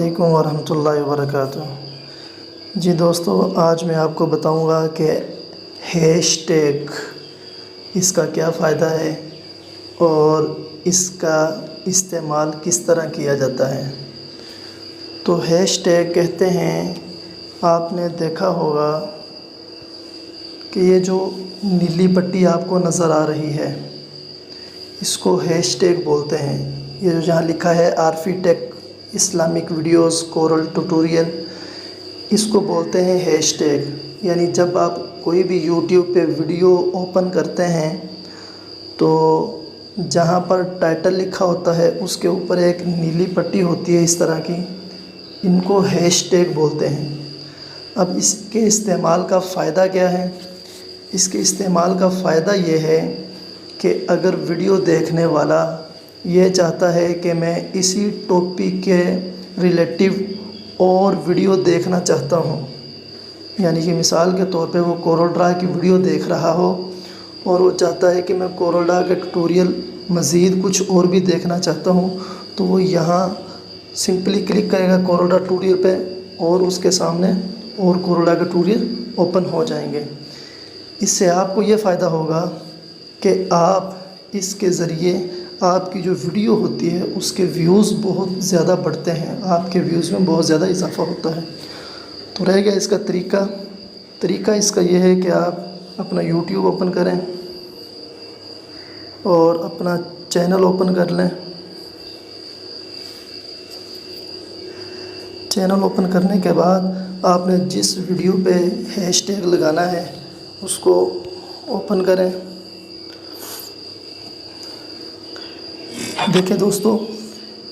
علیکم ورحمۃ اللہ وبرکاتہ۔ جی دوستو، آج میں آپ کو بتاؤں گا کہ ہیش ٹیگ اس کا کیا فائدہ ہے اور اس کا استعمال کس طرح کیا جاتا ہے۔ تو ہیش ٹیگ کہتے ہیں، آپ نے دیکھا ہوگا کہ یہ جو نیلی پٹی آپ کو نظر آ رہی ہے اس کو ہیش ٹیگ بولتے ہیں۔ یہ جو جہاں لکھا ہے عارفی ٹیک اسلامک ویڈیوز کورل ٹیوٹوریل، اس کو بولتے ہیں ہیش ٹیگ۔ یعنی جب آپ کوئی بھی یوٹیوب پہ ویڈیو اوپن کرتے ہیں تو جہاں پر ٹائٹل لکھا ہوتا ہے اس کے اوپر ایک نیلی پٹی ہوتی ہے اس طرح کی، ان کو ہیش ٹیگ بولتے ہیں۔ اب اس کے استعمال کا فائدہ کیا ہے؟ اس کے استعمال کا فائدہ یہ ہے کہ اگر ویڈیو دیکھنے والا یہ چاہتا ہے کہ میں اسی ٹاپک کے ریلیٹیو اور ویڈیو دیکھنا چاہتا ہوں، یعنی کہ مثال کے طور پہ وہ کورل ڈرا کی ویڈیو دیکھ رہا ہو اور وہ چاہتا ہے کہ میں کورل ڈرا کا ٹیوٹوریل مزید کچھ اور بھی دیکھنا چاہتا ہوں، تو وہ یہاں سمپلی کلک کرے گا کورل ڈرا ٹیوٹوریل پہ اور اس کے سامنے اور کورل ڈرا کے ٹیوٹوریل اوپن ہو جائیں گے۔ اس سے آپ کو یہ فائدہ ہوگا کہ آپ اس کے ذریعے آپ کی جو ویڈیو ہوتی ہے اس کے ویوز بہت زیادہ بڑھتے ہیں، آپ کے ویوز میں بہت زیادہ اضافہ ہوتا ہے۔ تو رہ گیا اس کا طریقہ اس کا یہ ہے کہ آپ اپنا یوٹیوب اوپن کریں اور اپنا چینل اوپن کر لیں۔ چینل اوپن کرنے کے بعد آپ نے جس ویڈیو پہ ہیش ٹیگ لگانا ہے اس کو اوپن کریں۔ دیکھیں دوستو،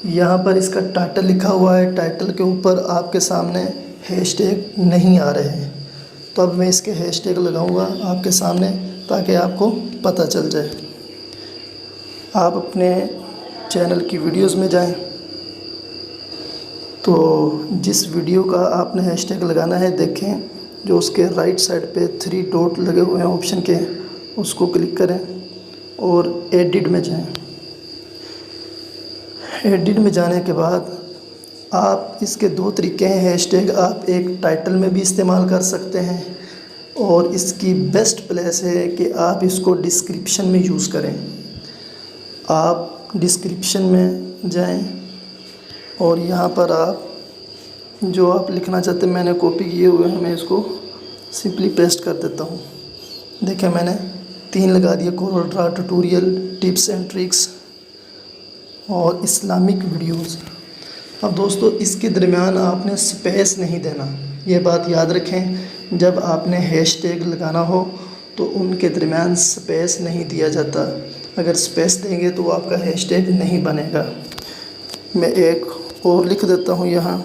یہاں پر اس کا ٹائٹل لکھا ہوا ہے، ٹائٹل کے اوپر آپ کے سامنے ہیش ٹیگ نہیں آ رہے ہیں، تو اب میں اس کے ہیش ٹیگ لگاؤں گا آپ کے سامنے تاکہ آپ کو پتہ چل جائے۔ آپ اپنے چینل کی ویڈیوز میں جائیں تو جس ویڈیو کا آپ نے ہیش ٹیگ لگانا ہے دیکھیں جو اس کے رائٹ سائڈ پہ 3 ڈاٹ لگے ہوئے ہیں آپشن کے، اس کو کلک کریں اور ایڈٹ میں جائیں۔ ایڈٹ میں جانے کے بعد آپ اس کے 2 طریقے ہیں ہیش ٹیگ، آپ ایک ٹائٹل میں بھی استعمال کر سکتے ہیں اور اس کی بیسٹ پلیس ہے کہ آپ اس کو ڈسکرپشن میں یوز کریں۔ آپ ڈسکرپشن میں جائیں اور یہاں پر آپ جو آپ لکھنا چاہتے ہیں، میں نے کاپی کیے ہوئے ہیں، میں اس کو سمپلی پیسٹ کر دیتا ہوں۔ دیکھیں میں نے 3 لگا دیا، Corel draw tutorial, tips and tricks اور اسلامک ویڈیوز۔ اب دوستو اس کے درمیان آپ نے سپیس نہیں دینا، یہ بات یاد رکھیں، جب آپ نے ہیش ٹیگ لگانا ہو تو ان کے درمیان سپیس نہیں دیا جاتا، اگر سپیس دیں گے تو آپ کا ہیش ٹیگ نہیں بنے گا۔ میں ایک اور لکھ دیتا ہوں یہاں،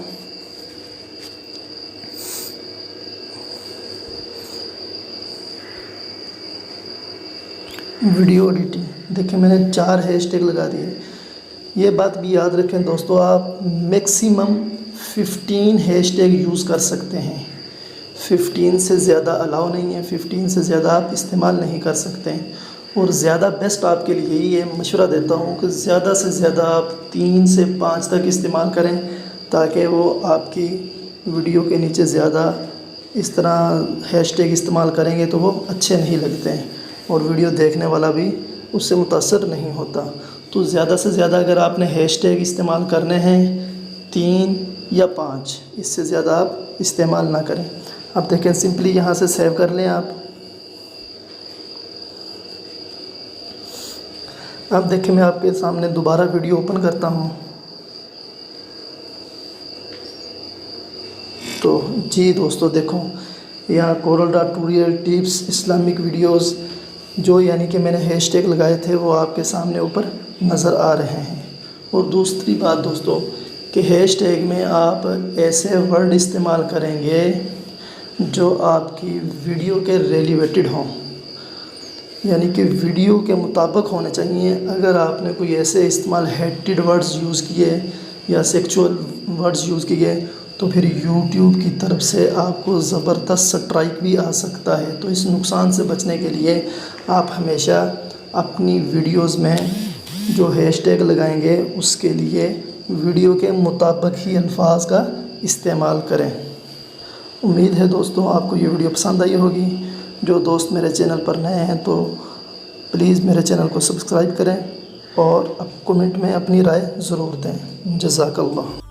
ویڈیو ایڈیٹنگ۔ دیکھیں میں نے 4 ہیش ٹیگ لگا دیے۔ یہ بات بھی یاد رکھیں دوستو، آپ میکسیمم 15 ہیش ٹیگ یوز کر سکتے ہیں، 15 سے زیادہ الاؤ نہیں ہے، 15 سے زیادہ آپ استعمال نہیں کر سکتے ہیں۔ اور زیادہ بیسٹ آپ کے لیے یہ مشورہ دیتا ہوں کہ زیادہ سے زیادہ آپ 3 سے 5 تک استعمال کریں، تاکہ وہ آپ کی ویڈیو کے نیچے زیادہ اس طرح ہیش ٹیگ استعمال کریں گے تو وہ اچھے نہیں لگتے ہیں اور ویڈیو دیکھنے والا بھی اس سے متاثر نہیں ہوتا۔ تو زیادہ سے زیادہ اگر آپ نے ہیش ٹیگ استعمال کرنے ہیں 3 یا 5، اس سے زیادہ آپ استعمال نہ کریں۔ اب دیکھیں سمپلی یہاں سے سیو کر لیں آپ۔ اب دیکھیں میں آپ کے سامنے دوبارہ ویڈیو اوپن کرتا ہوں تو جی دوستو دیکھو یہاں Corel draw tutorial, tips, Islamic videos جو یعنی کہ میں نے ہیش ٹیگ لگائے تھے وہ آپ کے سامنے اوپر نظر آ رہے ہیں۔ اور دوسری بات دوستو کہ ہیش ٹیگ میں آپ ایسے ورڈ استعمال کریں گے جو آپ کی ویڈیو کے ریلیویٹڈ ہوں، یعنی کہ ویڈیو کے مطابق ہونے چاہیے۔ اگر آپ نے کوئی ایسے استعمال ہیٹڈ ورڈز یوز کیے یا سیکچول ورڈز یوز کیے تو پھر یوٹیوب کی طرف سے آپ کو زبردست سٹرائک بھی آ سکتا ہے۔ تو اس نقصان سے بچنے کے لیے آپ ہمیشہ اپنی ویڈیوز میں جو ہیش ٹیگ لگائیں گے اس کے لیے ویڈیو کے مطابق ہی الفاظ کا استعمال کریں۔ امید ہے دوستوں آپ کو یہ ویڈیو پسند آئی ہوگی۔ جو دوست میرے چینل پر نئے ہیں تو پلیز میرے چینل کو سبسکرائب کریں اور کمنٹ میں اپنی رائے ضرور دیں۔ جزاک اللہ۔